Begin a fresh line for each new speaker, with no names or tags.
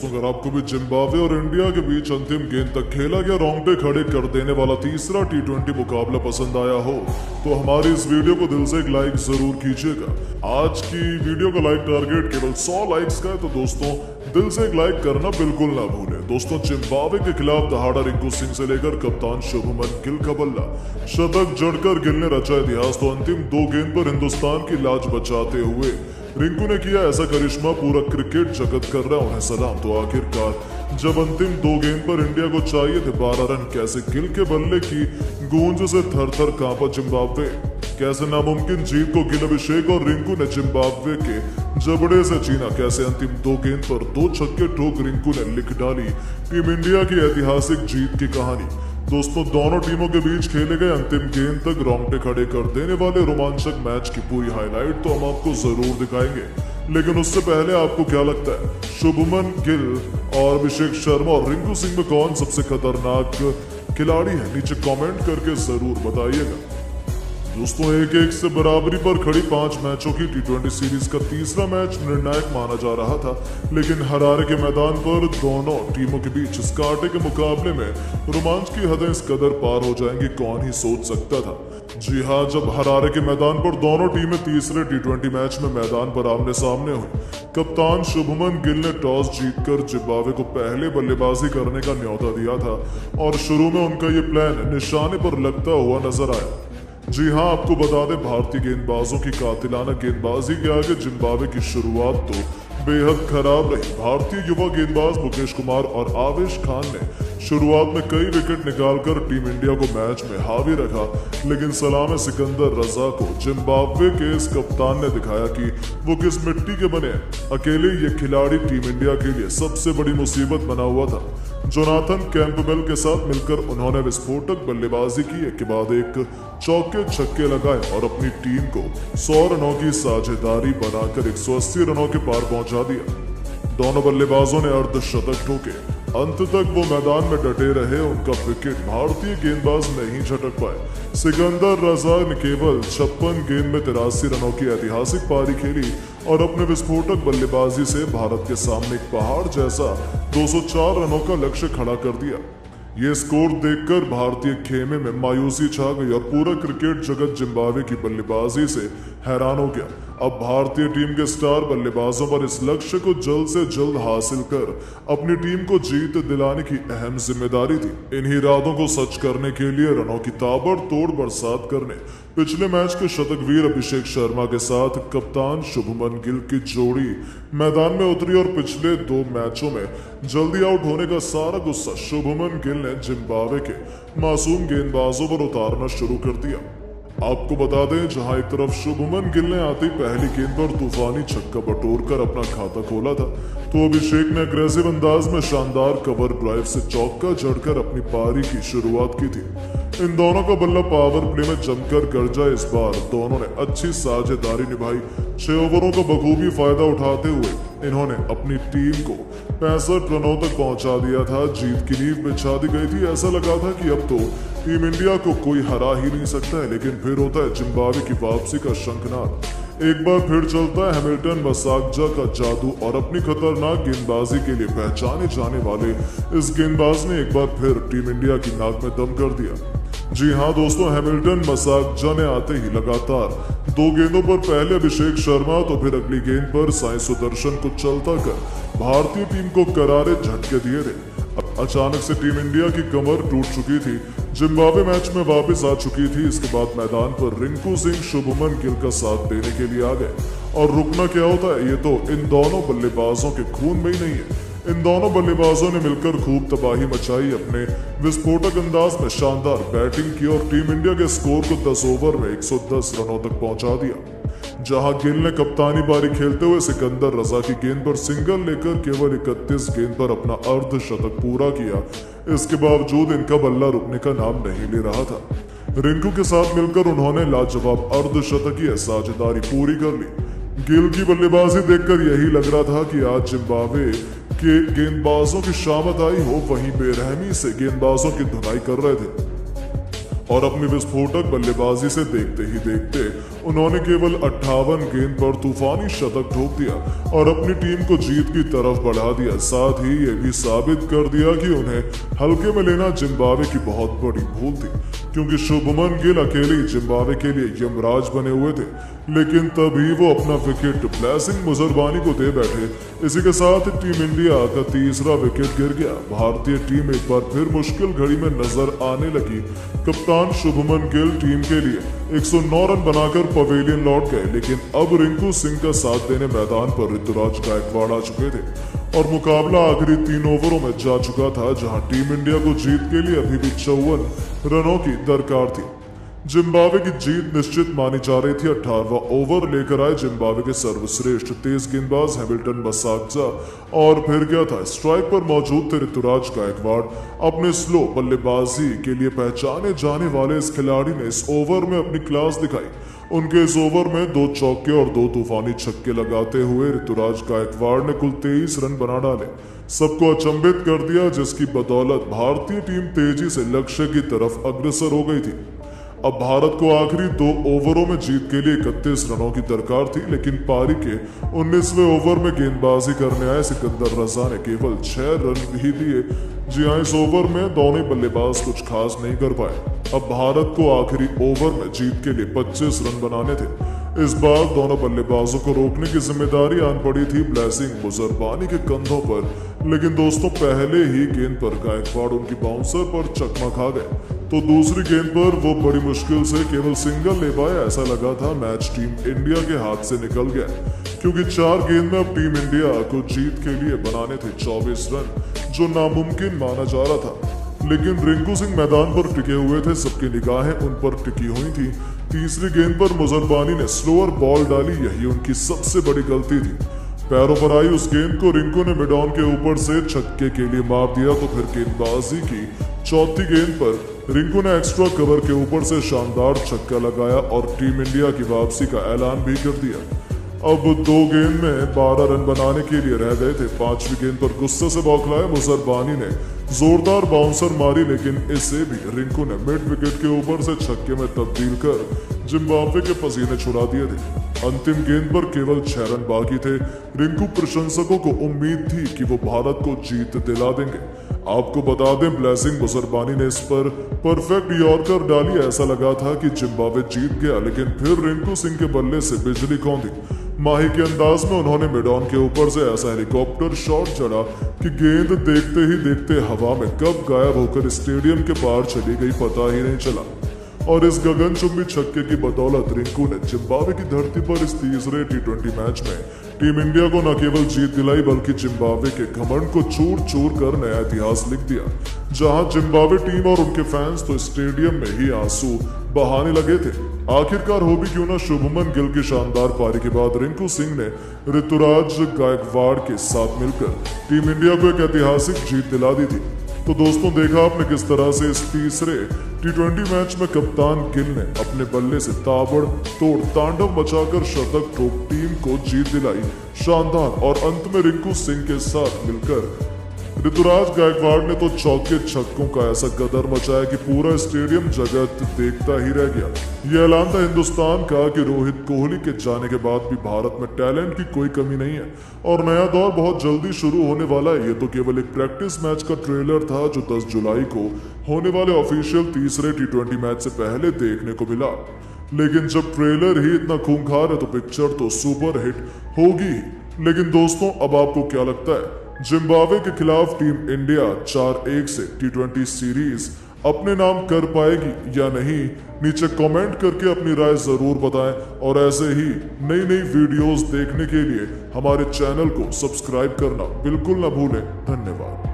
दोस्तों, अगर आपको भी जिम्बाब्वे और इंडिया के बीच अंतिम गेंद तक खेला गया रोंगटे खड़े कर देने वाला तीसरा T20 मुकाबला पसंद आया हो तो हमारी इस वीडियो को दिल से एक लाइक जरूर कीजिएगा। आज की वीडियो का लाइक टारगेट केवल 100 लाइक्स का है, तो दोस्तों दिल से एक लाइक करना बिल्कुल ना भूलें। दोस्तों, जिम्बाब्वे के खिलाफ दहाड़ा रिंकू सिंह से लेकर कप्तान शुभमन गिल का बल्ला, शतक जड़कर गिल ने रचा इतिहास। तो अंतिम 2 गेंद पर हिंदुस्तान की लाज बचाते हुए रिंकू ने किया ऐसा करिश्मा, पूरा क्रिकेट जगत कर रहा उन्हें सलाम। तो आखिरकार जब अंतिम 2 गेंद पर इंडिया को चाहिए थे 12 रन, कैसे गिल के बल्ले की गूंज से थर थर कांपा जिम्बाब्वे। कैसे नामुमकिन जीत को गिल, अभिषेक और रिंकू ने जिम्बाब्वे के जबड़े से छीना। कैसे अंतिम 2 गेंद पर 2 छक्के ठोक रिंकू ने लिख डाली टीम इंडिया की ऐतिहासिक जीत की कहानी। दोस्तों, दोनों टीमों के बीच खेले गए अंतिम गेंद तक रोंगटे खड़े कर देने वाले रोमांचक मैच की पूरी हाईलाइट तो हम आपको जरूर दिखाएंगे, लेकिन उससे पहले आपको क्या लगता है, शुभमन गिल और अभिषेक शर्मा और रिंकू सिंह में कौन सबसे खतरनाक खिलाड़ी है? नीचे कमेंट करके जरूर बताइएगा। दोस्तों, 1-1 से बराबरी पर खड़ी 5 मैचों की T20 सीरीज का तीसरा मैच निर्णायक माना जा रहा था, लेकिन हरारे के मैदान पर दोनों टीमों के बीच इस कांटे के मुकाबले में रोमांच की हदें इस कदर पार हो जाएंगी, कौन ही सोच सकता था। जी हाँ, जब हरारे के मैदान पर दोनों टीमें तीसरे T20 मैच में मैदान पर आमने सामने हुई, कप्तान शुभमन गिल ने टॉस जीतकर जिम्बाब्वे को पहले बल्लेबाजी करने का न्योता दिया था और शुरू में उनका ये प्लान निशाने पर लगता हुआ नजर आया। जी हाँ, आपको बता दें, भारतीय गेंदबाजों की कातिलाना गेंदबाजी के आगे जिम्बाब्वे की शुरुआत तो बेहद खराब रही। भारतीय युवा गेंदबाज मुकेश कुमार और आवेश खान ने शुरुआत में कई विकेट निकालकर टीम इंडिया को मैच में हावी रखा, लेकिन सलाम सिकंदर रजा को जिम्बाब्वे के इस कप्तान ने दिखाया कि वो किस मिट्टी के बने। अकेले ये खिलाड़ी टीम इंडिया के लिए सबसे बड़ी मुसीबत बना हुआ था। जोनाथन कैंपबेल के साथ मिलकर उन्होंने विस्फोटक बल्लेबाजी की, एक के बाद एक चौके छक्के लगाए और अपनी टीम को 100 रनों की साझेदारी बनाकर 180 रनों के पार पहुंचा दिया। दोनों बल्लेबाजों ने अर्धशतक ठोके, अंत तक वो मैदान में डटे रहे। उनका विकेट भारतीय गेंदबाज नहीं झटक पाए। सिकंदर रजा ने केवल 56 गेंद में 83 रनों की ऐतिहासिक पारी खेली और अपने विस्फोटक बल्लेबाजी से भारत के सामने एक पहाड़ जैसा 204 रनों का लक्ष्य खड़ा कर दिया। ये स्कोर देखकर भारतीय खेमे में मायूसी छा गई और पूरा क्रिकेट जगत जिम्बाब्वे की बल्लेबाजी से हैरान हो गया। अब भारतीय टीम के स्टार बल्लेबाजों पर इस लक्ष्य को जल्द से जल्द हासिल कर अपनी टीम को जीत दिलाने की अहम जिम्मेदारी थी। इन्हीं इरादों को सच करने के लिए रनों की ताबड़तोड़ बरसात करने पिछले मैच के शतकवीर अभिषेक शर्मा के साथ कप्तान शुभमन गिल की जोड़ी मैदान में उतरी और पिछले 2 मैचों में जल्दी आउट होने का सारा गुस्सा शुभमन गिल ने जिम्बाब्वे के मासूम गेंदबाजों पर उतारना शुरू कर दिया। आपको बता दें, जहां एक तरफ शुभमन गिल ने आते ही पहली गेंद पर तूफानी छक्का बटोरकर अपना खाता खोला था, तो अभिषेक ने अग्रेसिव अंदाज में शानदार कवर ड्राइव से चौका जड़कर अपनी पारी की शुरुआत की थी। इन दोनों का बल्ला पावर प्ले में जमकर गरजा। इस बार दोनों ने अच्छी साझेदारी निभाई। 6 ओवरों का बखूबी फायदा उठाते हुए इन्होंने अपनी टीम को 65 रनों तक पहुंचा दिया था। जीत की नींव बिछा दी गई थी। ऐसा लगा था कि अब तो टीम इंडिया को कोई हरा ही नहीं सकता है, लेकिन फिर होता है जिम्बाब्वे की वापसी का शंखनाद। एक बार फिर चलता है हैमिल्टन मसाकजा का जादू और अपनी खतरनाक गेंदबाजी के लिए पहचाने जाने वाले इस गेंदबाज ने एक बार फिर टीम इंडिया की नाक में दम कर दिया। जी हाँ दोस्तों, हैमिल्टन मसाकजा ने आते ही लगातार 2 गेंदों पर पहले अभिषेक शर्मा तो फिर अगली गेंद पर साई सुदर्शन को चलता कर भारतीय टीम को करारे झटके दिए थे। अचानक से टीम इंडिया की कमर टूट चुकी थी। जिम्बाब्वे मैच में वापस आ चुकी थी। इसके बाद मैदान पर रिंकू सिंह शुभमन गिल का साथ देने के लिए आ गए और रुकना क्या होता है, ये तो इन दोनों बल्लेबाजों के खून में ही नहीं है। इन दोनों बल्लेबाजों ने मिलकर खूब तबाही मचाई, अपने विस्फोटक अंदाज में शानदार बैटिंग की और टीम इंडिया के स्कोर को 10 ओवर में 110 रनों तक पहुंचा दिया। जहां गिल ने कप्तानी बारी खेलते हुए सिकंदर रजा की गेंद पर सिंगल लेकर केवल 31 गेंद पर अपना अर्धशतक पूरा किया, इसके बावजूद इनका बल्ला रुकने का नाम नहीं ले रहा था। रिंकू के साथ मिलकर उन्होंने लाजवाब अर्धशतकीय साझेदारी पूरी कर ली। गिल की बल्लेबाजी देखकर यही लग रहा था कि आज जिम्बाब्वे के गेंदबाजों की शामत आई हो, वहीं बेरहमी से गेंदबाजों की धुनाई कर रहे थे और अपनी विस्फोटक बल्लेबाजी से देखते ही देखते उन्होंने केवल 58 गेंद पर तूफानी शतक ठोक दिया और अपनी टीम को जीत की तरफ बढ़ा दिया। साथ ही ये भी साबित कर दिया कि उन्हें हल्के में लेना जिम्बाब्वे की बहुत बड़ी भूल थी, क्योंकि शुभमन गिल अकेले ही जिम्बाब्वे के लिए यमराज बने हुए थे, लेकिन तभी वो अपना विकेट ब्लेसिंग मुजरबानी को दे बैठे। इसी के साथ टीम इंडिया का तीसरा विकेट गिर गया। भारतीय टीम एक बार फिर मुश्किल घड़ी में नजर आने लगी। कप्तान शुभमन गिल टीम के लिए 109 रन बनाकर पवेलियन लौट गए, लेकिन अब रिंकू सिंह का साथ देने मैदान पर ऋतुराज गायकवाड़ आ चुके थे और मुकाबला आखिरी 3 ओवरों में जा चुका था, जहां टीम इंडिया को जीत के लिए अभी भी 54 रनों की दरकार थी। जिम्बाब्वे की जीत निश्चित मानी जा रही थी। 18वां ओवर लेकर आए जिम्बाब्वे के सर्वश्रेष्ठ तेज गेंदबाज हैमिल्टन मसाक्जा और फिर क्या था, स्ट्राइक पर मौजूद थे ऋतुराज गायकवाड़। अपने स्लो बल्लेबाजी के लिए पहचाने जाने वाले इस खिलाड़ी ने इस ओवर में अपनी क्लास दिखाई। उनके इस ओवर में 2 चौके और 2 तूफानी छक्के लगाते हुए ऋतुराज गायकवाड़ ने कुल 23 रन बना डाले, सबको अचंभित कर दिया, जिसकी बदौलत भारतीय टीम तेजी से लक्ष्य की तरफ अग्रसर हो गई थी। अब भारत को आखिरी 2 ओवरों में जीत के लिए 31 रनों की दरकार थी, लेकिन पारी के 19वें ओवर में गेंदबाजी करने आए सिकंदर रजा ने केवल 6 रन ही दिए। जी हां, इस ओवर में दोनों बल्लेबाज कुछ खास नहीं कर पाए। अब भारत को आखिरी ओवर में जीत के लिए 25 रन बनाने थे। इस बार दोनों बल्लेबाजों को रोकने की जिम्मेदारी आन पड़ी थी ब्लेसिंग मुजरबानी के कंधों पर, लेकिन दोस्तों पहले ही गेंद पर गायकवाड़ उनकी बाउंसर पर चकमा खा गए, तो दूसरी गेंद पर वो बड़ी मुश्किल से केवल सिंगल ले पाए। ऐसा लगा था मैच टीम इंडिया के हाथ से निकल गया, क्योंकि 4 गेंद में अब टीम इंडिया को जीत के लिए बनाने थे 24 रन, जो नामुमकिन माना जा रहा था। लेकिन रिंकू सिंह मैदान पर टिके हुए थे, सबकी निगाहें उन पर टिकी हुई थी। तीसरी गेंद पर मुजरबानी ने स्लोअर बॉल डाली, यही उनकी सबसे बड़ी गलती थी। पैरों पर आई उस गेंद को रिंकू ने मिड ऑन के ऊपर से छक्के के लिए मार दिया, तो फिर गेंदबाजी की चौथी गेंद पर रिंकू ने एक्स्ट्रा कवर के ऊपर से शानदार छक्का लगाया और टीम इंडिया की वापसी का ऐलान भी कर दिया। अब 2 गेंद में 12 रन बनाने के लिए रह गए थे। 5वीं गेंद पर गुस्से से बौखलाए मुजरबानी ने जोरदार बाउंसर मारी, लेकिन इसे भी रिंकू ने मिड विकेट के ऊपर से छक्के में तब्दील कर जिम्बाब्वे के पसीने छुड़ा दिए थे। अंतिम गेंद पर केवल 6 रन बाकी थे। रिंकू प्रशंसकों को उम्मीद थी कि वो भारत को जीत दिला देंगे। आपको बता दें, ब्लेसिंग मुजरबानी ने इस पर परफेक्ट यॉर्कर डाली। ऐसा लगा था कि जिम्बाब्वे जीत गया, लेकिन फिर रिंकू सिंह के बल्ले से बिजली कौंधी। माही के अंदाज में उन्होंने मिड ऑन के ऊपर से ऐसा हेलीकॉप्टर शॉट चढ़ा कि गेंद देखते ही देखते हवा में कब गायब होकर स्टेडियम के पार चली गई पता ही नहीं चला। और इस गगनचुंबी छक्के की बदौलत रिंकू ने जिम्बाब्वे की धरती पर इस तीसरे T20 मैच में टीम इंडिया को न केवल जीत दिलाई, बल्कि जिम्बाब्वे के घमंड को चूर चूर कर नया इतिहास लिख दिया। जहां जिम्बाब्वे टीम और उनके फैंस तो स्टेडियम में ही आंसू बहाने लगे थे। आखिरकार हो भी क्यों ना, शुभमन गिल की शानदार पारी के बाद रिंकू सिंह ने ऋतुराज गायकवाड़ के साथ मिलकर टीम इंडिया को एक ऐतिहासिक जीत दिला दी थी। तो दोस्तों, देखा आपने किस तरह से इस तीसरे T20 मैच में कप्तान गिल ने अपने बल्ले से ताबड़तोड़ तांडव मचाकर शतक ठोक टीम को जीत दिलाई। शानदार। और अंत में रिंकू सिंह के साथ मिलकर ऋतुराज गायकवाड़ ने तो चौके छक्कों का ऐसा गदर मचाया कि पूरा स्टेडियम जगत देखता ही रह गया। यह ऐलान था हिंदुस्तान का कि रोहित कोहली के जाने के बाद भी भारत में टैलेंट की कोई कमी नहीं है और नया दौर बहुत जल्दी शुरू होने वाला है। ये तो केवल एक प्रैक्टिस मैच का ट्रेलर था जो 10 जुलाई को होने वाले ऑफिशियल तीसरे T20 मैच से पहले देखने को मिला, लेकिन जब ट्रेलर ही इतना खूंखार है तो पिक्चर तो सुपर हिट होगी। लेकिन दोस्तों, अब आपको क्या लगता है, जिम्बाब्वे के खिलाफ टीम इंडिया 4-1 से T20 सीरीज अपने नाम कर पाएगी या नहीं? नीचे कमेंट करके अपनी राय जरूर बताएं और ऐसे ही नई नई वीडियोस देखने के लिए हमारे चैनल को सब्सक्राइब करना बिल्कुल ना भूलें। धन्यवाद।